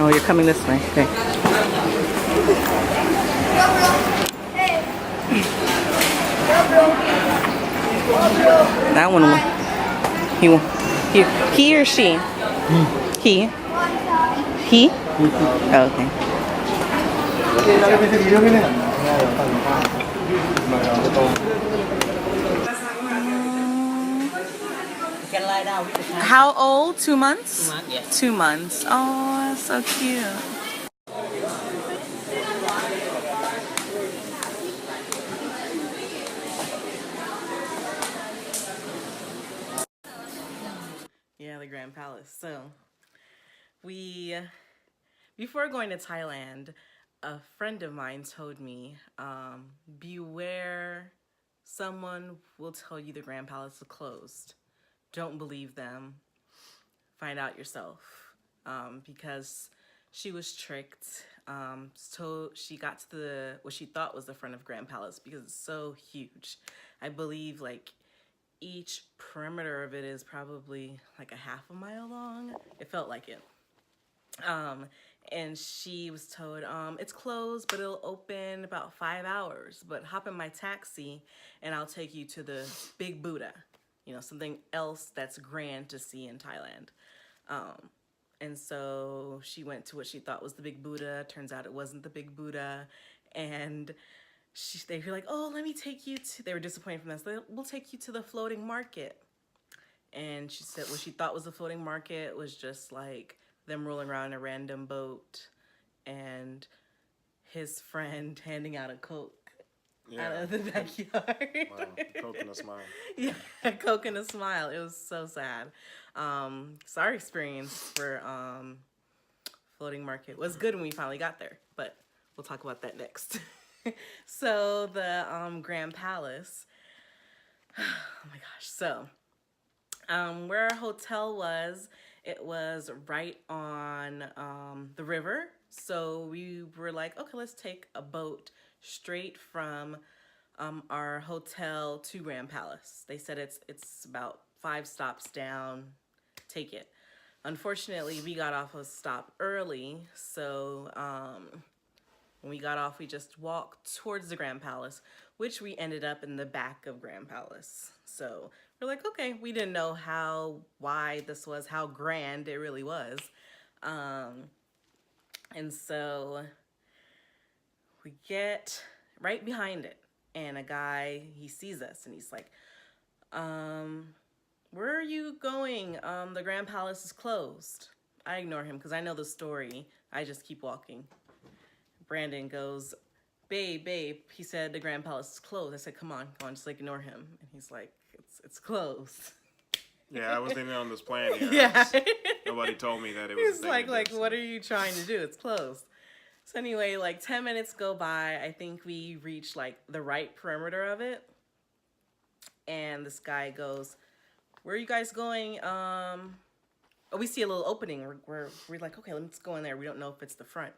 Oh, you're coming this way. Okay. That one. He or she? He. He? Oh, okay. How old? 2 months? 2 months, yes. 2 months. Oh, that's so cute. Yeah, the Grand Palace. So, before going to Thailand, a friend of mine told me, beware, someone will tell you the Grand Palace is closed. Don't believe them. Find out yourself. Because she was tricked. So she got to what she thought was the front of Grand Palace because it's so huge. I believe like each perimeter of it is probably like a half a mile long. It felt like it. And she was told, it's closed, but it'll open about 5 hours. But hop in my taxi and I'll take you to the Big Buddha. You know, something else that's grand to see in Thailand. And so she went to what she thought was the Big Buddha. Turns out it wasn't the Big Buddha. And they were like, oh, let me take you to, they were disappointed from this. We'll take you to the floating market. And she said what she thought was the floating market was just like them rolling around in a random boat and his friend handing out a Coke. Out of the backyard. Wow, Coke and a smile. Yeah, Coke and a smile. It was so sad. So our experience for floating market was good when we finally got there, but we'll talk about that next. So the Grand Palace. Oh my gosh. So where our hotel was, it was right on the river. So we were like, okay, let's take a boat straight from our hotel to Grand Palace. They said it's about 5 stops down. Take it. Unfortunately, we got off a stop early, so when we got off, we just walked towards the Grand Palace, which we ended up in the back of Grand Palace. So we're like, okay, we didn't know how wide this was, how grand it really was. And so we get right behind it, and a guy, he sees us, and he's like, where are you going? The Grand Palace is closed. I ignore him because I know the story. I just keep walking. Brandon goes, babe, he said the Grand Palace is closed. I said, come on, just like ignore him. And he's like, it's closed. Yeah, I wasn't even on this plan here. Yeah. Nobody told me that it was. He's like, what are you trying to do? It's closed. So anyway, like 10 minutes go by. I think we reached like the right perimeter of it. And this guy goes, where are you guys going? Oh, we see a little opening. We're like, okay, let's go in there. We don't know if it's the front.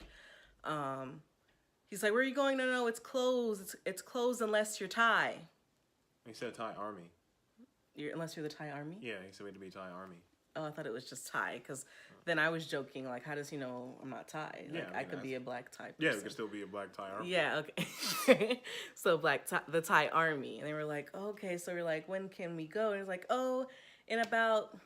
He's like, where are you going? No, it's closed. It's closed unless you're Thai. He said Thai Army. Unless you're the Thai Army? Yeah, he said we had to be Thai Army. Oh, I thought it was just Thai, because then I was joking, like, how does he know I'm not Thai? Like, I could be a black Thai person. Yeah, we could still be a black Thai Army. Yeah, okay. So the Thai Army. And they were like, oh, okay. So we're like, when can we go? And he's like, oh, in about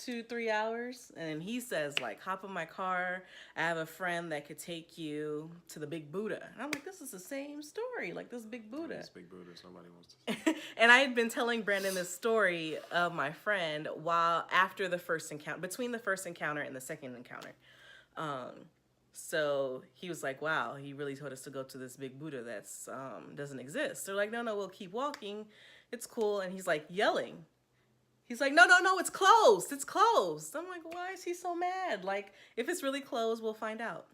2-3 hours. And then he says, like, hop in my car. I have a friend that could take you to the Big Buddha. And I'm like, this is the same story, like this Big Buddha. This Big Buddha, somebody wants to see. And I had been telling Brandon this story of my friend after the first encounter, between the first encounter and the second encounter. So he was like, wow, he really told us to go to this Big Buddha that's doesn't exist. They're like, no, we'll keep walking. It's cool. And he's like yelling. He's like, no, it's closed. It's closed. I'm like, why is he so mad? Like, if it's really closed, we'll find out.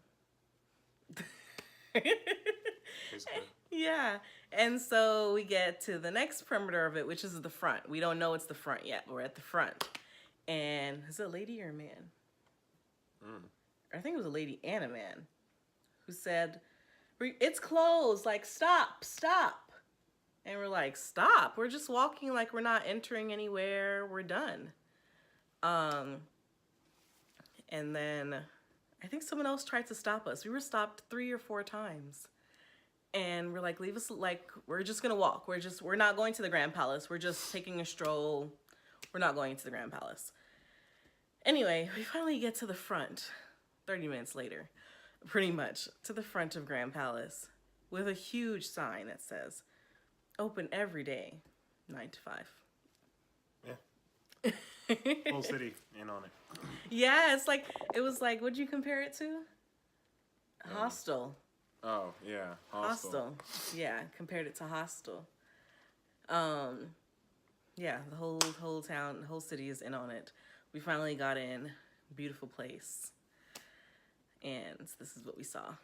Yeah. And so we get to the next perimeter of it, which is the front. We don't know it's the front yet, but we're at the front. And is it a lady or a man? I think it was a lady and a man who said, it's closed. Like, stop. And we're like, stop. We're just walking, like we're not entering anywhere. We're done. And then I think someone else tried to stop us. We were stopped 3 or 4 times. And we're like, leave us, like, we're just gonna walk. We're not going to the Grand Palace. We're just taking a stroll. We're not going to the Grand Palace. Anyway, we finally get to the front, 30 minutes later, pretty much, to the front of Grand Palace with a huge sign that says, open every day, 9 to 5. Yeah. Whole city in on it. Yeah, it was like, what'd you compare it to? Hostel. Oh, yeah. Hostel. Yeah, compared it to Hostel. Yeah, the whole town, the whole city is in on it. We finally got in. Beautiful place. And this is what we saw.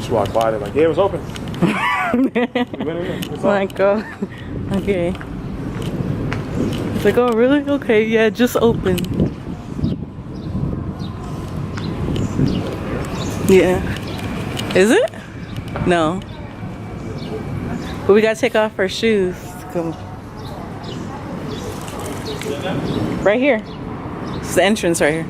Walk by, they're like, yeah, it was open. Like, okay. It's like, oh, really? Okay, yeah, just open. Yeah. Is it? No. But we gotta take off our shoes. Come. Right here. It's the entrance right here.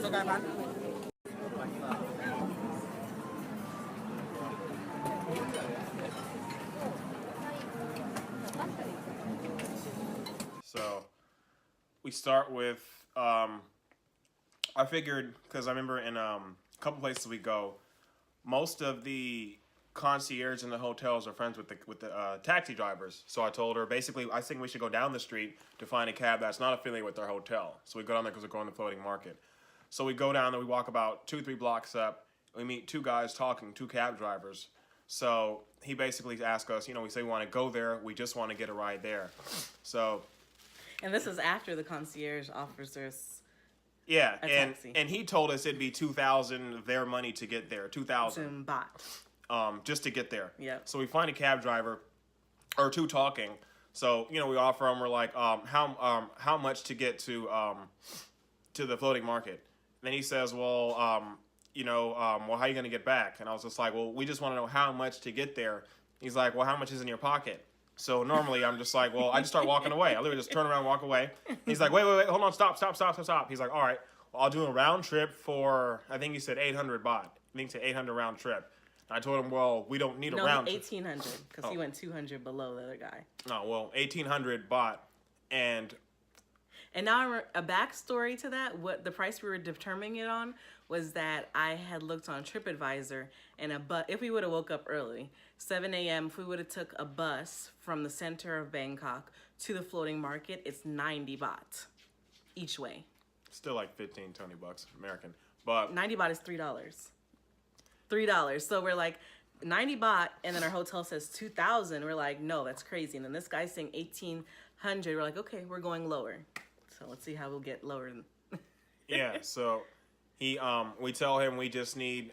So we start with I figured because I remember in a couple places we go, most of the concierge in the hotels are friends with the taxi drivers. So I told her basically I think we should go down the street to find a cab that's not affiliated with their hotel. So we go down there because we're going to the floating market. So we go down there, we walk about 2-3 blocks up. We meet two guys talking, two cab drivers. So he basically asked us, we say we want to go there. We just want to get a ride there. So. And this is after the concierge offers us. Yeah, a and taxi. and he told us it'd be $2,000 their money to get there, $2,000 baht. just to get there. Yep. So we find a cab driver, or two talking. So we offer him. We're like, how much to get to the floating market? And then he says, well, how are you gonna get back? And I was just like, well, we just want to know how much to get there. He's like, well, how much is in your pocket? So normally I'm just like, well, I just start walking away. I literally just turn around and walk away. He's like, wait, hold on, stop. He's like, all right, well, I'll do a round trip for, I think he said 800 baht. I think he said 800 round trip. And I told him, well, we don't need a round trip. 1,800, because he went 200 below the other guy. No, well, 1,800 baht. And now a backstory to that, what the price we were determining it on was that I had looked on TripAdvisor, and if we would have woke up early, 7 a.m., if we would have took a bus from the center of Bangkok to the floating market, it's 90 baht each way. Still like 15, 20 bucks American. But 90 baht is $3. $3. So we're like, 90 baht, and then our hotel says 2,000. We're like, no, that's crazy. And then this guy's saying 1,800. We're like, okay, we're going lower. So let's see how we'll get lower. yeah, so we tell him we just need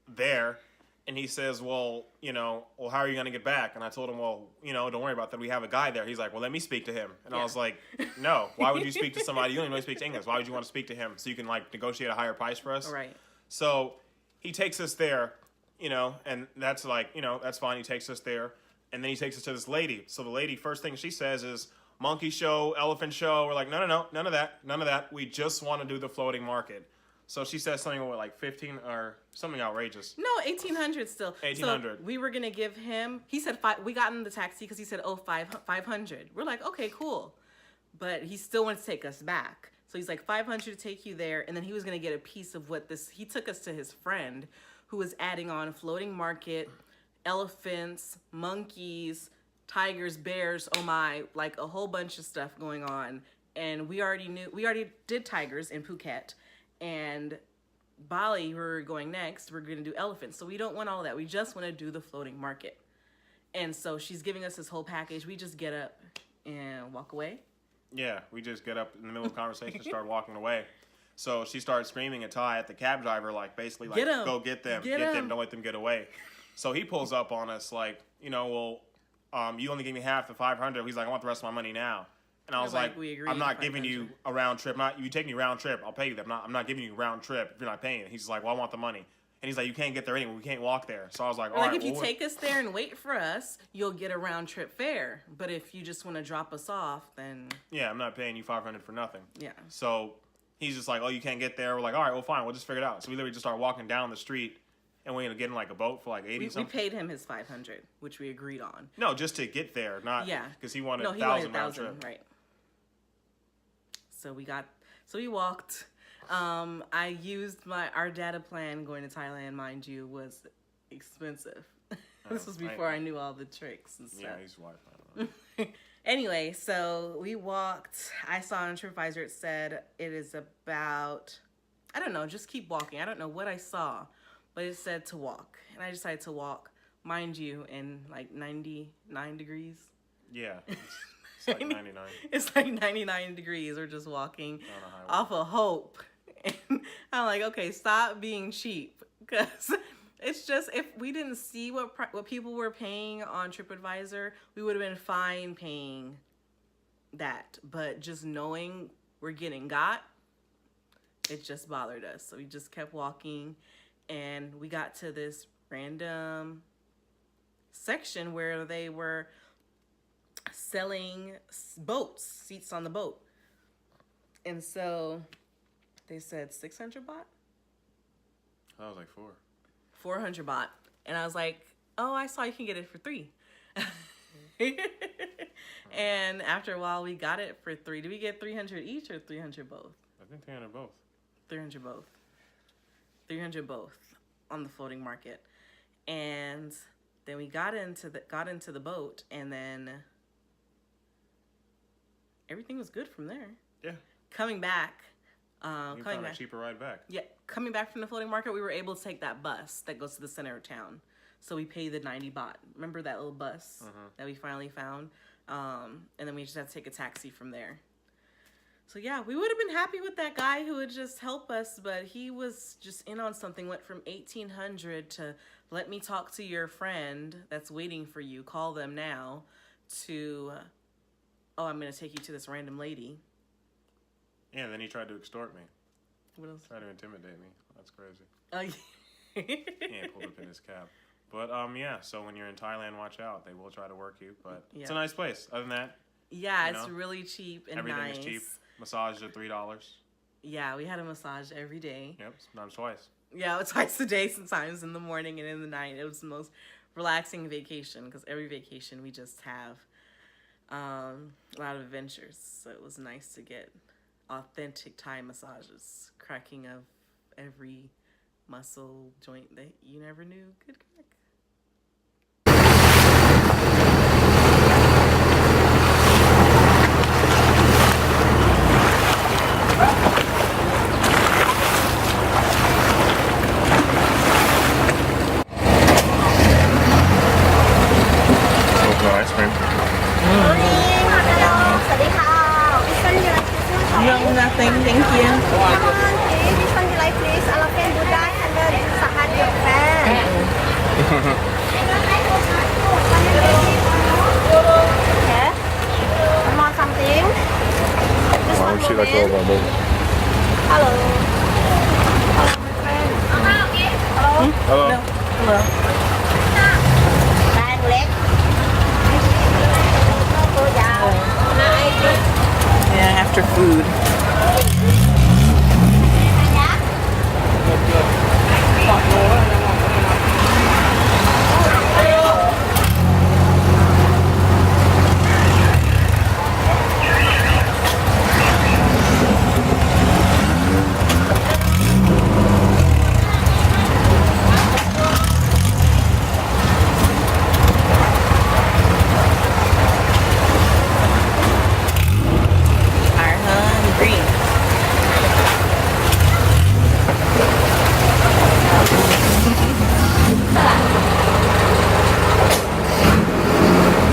there. And he says, well, how are you going to get back? And I told him, well, don't worry about that. We have a guy there. He's like, well, let me speak to him. And I was like, no, why would you speak to somebody? You don't even really speak English. Why would you want to speak to him so you can, negotiate a higher price for us? Right. So he takes us there, and that's that's fine. He takes us there. And then he takes us to this lady. So the lady, first thing she says is, monkey show, elephant show. We're like, no, none of that. We just want to do the floating market. So she says something like 15 or something outrageous. No, 1,800 still. 1,800. So we were gonna give him. He said we got in the taxi because he said 500. We're like, okay, cool, but he still wants to take us back. So he's like 500 to take you there, and then he was gonna get a piece of what this. He took us to his friend, who was adding on floating market, elephants, monkeys, tigers, bears. Oh my, like a whole bunch of stuff going on. And we already did tigers in Phuket. And Bali, we're going next. We're going to do elephants. So we don't want all of that. We just want to do the floating market. And so she's giving us this whole package. We just get up and walk away. Yeah, we just get up in the middle of the conversation and start walking away. So she started screaming at Ty at the cab driver, basically go get them. Get them. Don't let them get away. So he pulls up on us you only give me half the 500. He's like, I want the rest of my money now. And I was like, I'm not giving you a round trip. You take me round trip, I'll pay you that. I'm not giving you a round trip if you're not paying it. He's like, well, I want the money. And he's like, you can't get there anyway. We can't walk there. So I was like, all right. If you take us there and wait for us, you'll get a round trip fare. But if you just want to drop us off, then... Yeah, I'm not paying you 500 for nothing. Yeah. So he's just like, oh, you can't get there. We're like, all right, well, fine. We'll just figure it out. So we literally just start walking down the street. And we ended up getting a boat for 80 something. We paid him his 500, which we agreed on. No, just to get there, not because he wanted 1,000 round trip. Right. So we walked. I used our data plan going to Thailand, mind you, was expensive. This was before I knew all the tricks and stuff. Yeah, he's Wi-Fi. Anyway, so we walked. I saw on TripAdvisor it said it is about, I don't know, just keep walking. I don't know what I saw, but it said to walk. And I decided to walk, mind you, in 99 degrees. Yeah. It's 99. It's 99 degrees. We're just walking off of hope. And I'm like, okay, stop being cheap. Because it's just, if we didn't see what people were paying on TripAdvisor, we would have been fine paying that. But just knowing we're getting got, it just bothered us. So we just kept walking. And we got to this random section where they were selling boats, seats on the boat. And so They said 600 baht. I was like 400 baht. And I was like, oh, I saw you can get it for 3. And after a while, we got it for 3. Did we get 300 each or 300 both? I think 300 both. 300 both. 300 both on the floating market. And then we got into the boat, and then everything was good from there. Yeah. Coming back. You found a cheaper ride back. Yeah, coming back from the floating market, we were able to take that bus that goes to the center of town. So we paid the 90 baht. Remember that little bus that we finally found? And then we just had to take a taxi from there. So yeah, we would have been happy with that guy who would just help us, but he was just in on something. Went from 1,800 to let me talk to your friend that's waiting for you. Call them now. To, oh, I'm going to take you to this random lady. Yeah, and then he tried to extort me. What else? Tried to intimidate me. That's crazy. Oh, yeah. He pulled up in his cab. But yeah, so when you're in Thailand, watch out. They will try to work you, but it's a nice place. Other than that, yeah, it's really cheap and everything nice. is cheap. Massages are $3. Yeah, we had a massage every day. Yep, sometimes twice. Yeah, twice a day, sometimes in the morning and in the night. It was the most relaxing vacation because every vacation we just have a lot of adventures. So it was nice to get authentic Thai massages, cracking of every muscle joint that you never knew could crack. Ice cream. No, nothing, thank you. Come on, please. Which one you like, please? Elephant, Buddha, and then Sahad your fan. Okay. You want something? Just one moment. Hello. Hello, my friend. Hello. Hello. No, hello. Bag leg. Go down. Yeah, after food.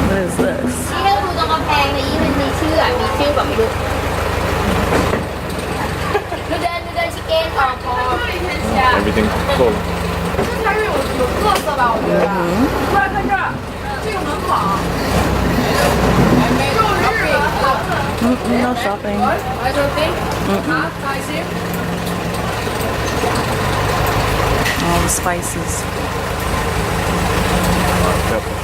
What is this? ที่เราดูตรงกำแพงนี้มันมีชื่ออ่ะมีชื่อแบบไม่รู้นูเดินชิคเก้นออกพอ Everything cold. 有特色吧我觉得过来看这儿这个门好 No shopping. All the spices. Pepper.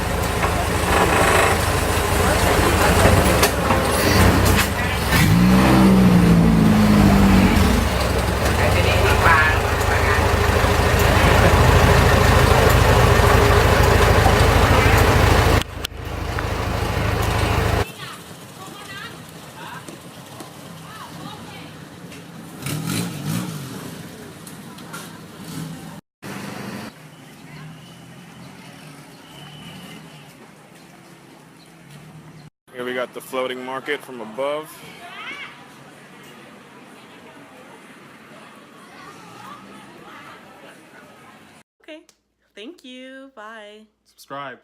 Here we got the floating market from above. Okay. Thank you. Bye. Subscribe.